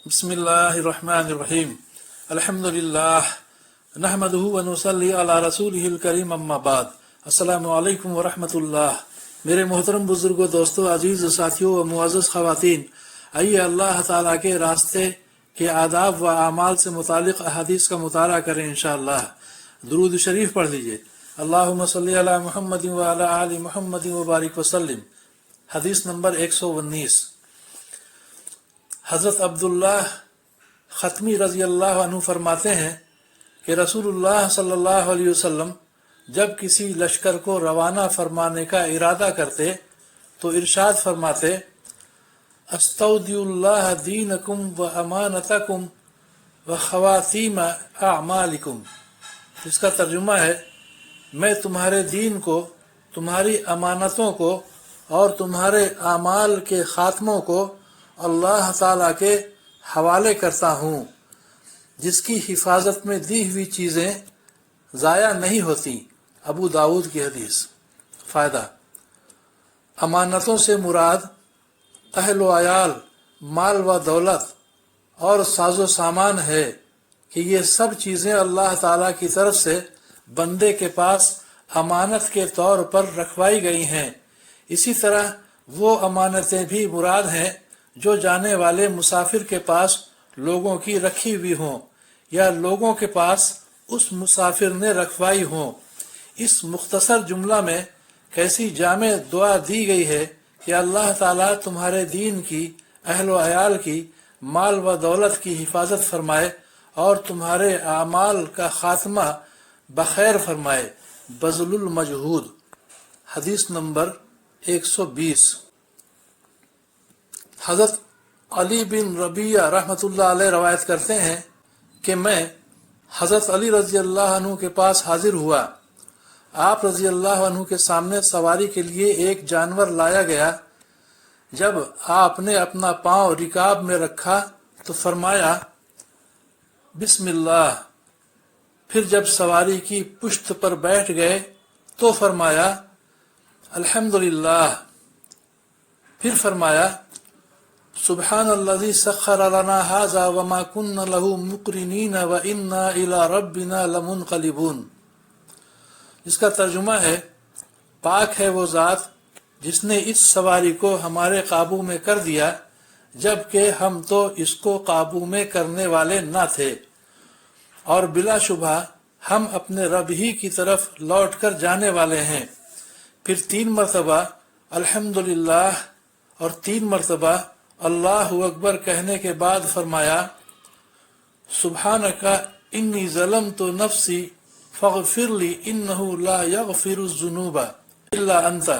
बिस्मिल्लाहिर्रहमानिर्रहीम अल्हम्दुलिल्लाह नहमदुहु व नुसल्ली अला रसूलिहिल करीम अम्मा बाद अस्सलामु अलैकुम व रहमतुल्लाह। मेरे मोहतरम बुजुर्गों, दोस्तों, अजीज साथियों व मुअज़्ज़ज़ ख़वातीन, आइए अल्लाह ताला के रास्ते के आदाब व आमाल से मुतालिक अहादीस का मुताला करें इंशाअल्लाह। दुरूद शरीफ पढ़ लीजिए। अल्लाहुम्मा सल्ली अला मुहम्मदिन व अला आलि मुहम्मदिन व बारिक वसल्लिम। हदीस नंबर 119। हज़रत अब्दुल्लाह ख़त्मी रज़ी अल्लाह अन्हु फरमाते हैं कि रसूलुल्लाह सल्लल्लाहु अलैहि वसल्लम जब किसी लश्कर को रवाना फरमाने का इरादा करते तो इरशाद फरमाते, अस्तौदिउल्लाह दीनकुम व अमानतकुम व ख़वातीम अअमालिकुम। इसका तर्जुमा है, मैं तुम्हारे दीन को, तुम्हारी अमानतों को और तुम्हारे आमाल के ख़ात्मों को अल्लाह ताला के हवाले करता हूँ, जिसकी हिफाजत में दी हुई चीज़ें ज़ाया नहीं होती। अबू दाऊद की हदीस। फ़ायदा: अमानतों से मुराद अहल व अयाल, माल व दौलत और साजो सामान है कि ये सब चीज़ें अल्लाह ताला की तरफ से बंदे के पास अमानत के तौर पर रखवाई गई हैं। इसी तरह वो अमानतें भी मुराद हैं जो जाने वाले मुसाफिर के पास लोगों की रखी हुई हों या लोगों के पास उस मुसाफिर ने रखवाई हों। इस मुख्तसर जुमला में कैसी जामे दुआ दी गई है कि अल्लाह ताला तुम्हारे दीन की, अहल व अयाल की, माल व दौलत की हिफाजत फरमाए और तुम्हारे आमाल का खात्मा बखैर फरमाए। बज़लुल मजहूद हदीस नंबर 120। हज़रत अली बिन रबिया रहमतुल्लाह अलैह रवायत करते हैं कि मैं हज़रत अली रज़ी अल्लाह अन्हु के पास हाजिर हुआ। आप रज़ी अल्लाह अन्हु के सामने सवारी के लिए एक जानवर लाया गया। जब आपने अपना पांव रिकाब में रखा तो फरमाया, बिस्मिल्लाह। फिर जब सवारी की पुश्त पर बैठ गए तो फरमाया, अल्हम्दुलिल्लाह। फिर फरमाया, सुब्हानल्लज़ी सख्खर लना हाज़ा व मा कुन्ना लहू मुक़रिनीन व इन्ना इला रब्बिना लमुनक़लिबून। इसका तर्जुमा है, पाक है वो ज़ात जिसने इस सवारी को हमारे काबू में कर दिया, जबकि हम तो इसको काबू में करने वाले न थे, और बिलाशुबा हम अपने रब ही की तरफ लौट कर जाने वाले हैं। फिर 3 मरतबा अल्हम्दुलिल्लाह और 3 मरतबा अल्लाहु अकबर कहने के बाद फरमाया, सुब्हानका इन्नी ज़लमतु नफ्सी फ़ग़फ़िरली इन्नहु ला यग़फ़िरुज़्ज़ुनूबा इल्ला अंता।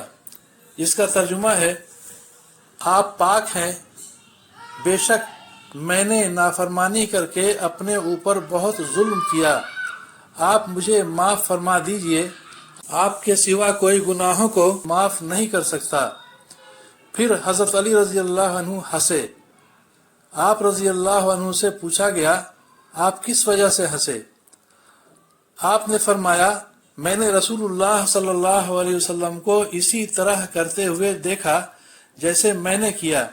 इसका तर्जुमा है, आप पाक हैं, बेशक मैंने नाफरमानी करके अपने ऊपर बहुत जुल्म किया, आप मुझे माफ़ फरमा दीजिए, आपके सिवा कोई गुनाहों को माफ़ नहीं कर सकता। फिर हज़रत अली रज़ी अल्लाह अन्हु हंसे। आप रज़ी अल्लाह अन्हु से पूछा गया, आप किस वजह से हंसे? आपने फरमाया, मैंने रसूलुल्लाह सल्लल्लाहु अलैहि वसल्लम को इसी तरह करते हुए देखा जैसे मैंने किया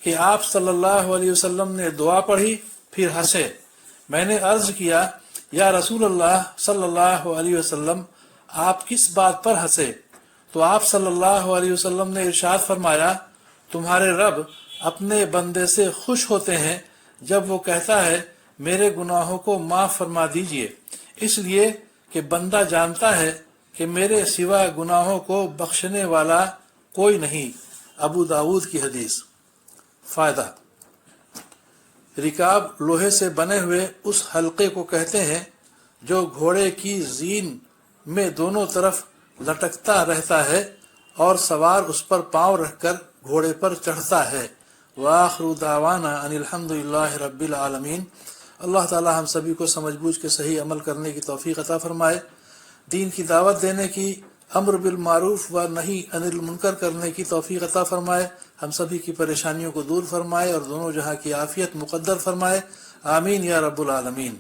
कि आप सल्लल्लाहु अलैहि वसल्लम ने दुआ पढ़ी, फिर हंसे। मैंने अर्ज़ किया, या रसूलल्लाह सल्लल्लाहु अलैहि वसल्लम, आप किस बात पर हंसे? तो आप सल्लल्लाहु अलैहि वसल्लम ने इरशाद फरमाया, तुम्हारे रब अपने बंदे से खुश होते हैं जब वो कहता है, मेरे गुनाहों को माफ़ फरमा दीजिए, इसलिए कि बंदा जानता है कि मेरे सिवा गुनाहों को बख्शने वाला कोई नहीं। अबू दाऊद की हदीस। फ़ायदा: रिकाब लोहे से बने हुए उस हल्के को कहते हैं जो घोड़े की ज़ीन में दोनों तरफ लटकता रहता है और सवार उस पर पांव रखकर घोड़े पर चढ़ता है। वाखिरु दावाना अनिल हम्दुलिल्लाहि रब्बिल आलमीन। अल्लाह ताला हम सभी को समझ बूझ के सही अमल करने की तौफीक अता फरमाए, दीन की दावत देने की, अम्र बिल मारूफ व नही अनिल मुनकर करने की तौफीक अता फरमाए, हम सभी की परेशानियों को दूर फरमाए और दोनों जहां की आफियत मुक़द्दर फरमाए। आमीन या रब्बुल आलमीन।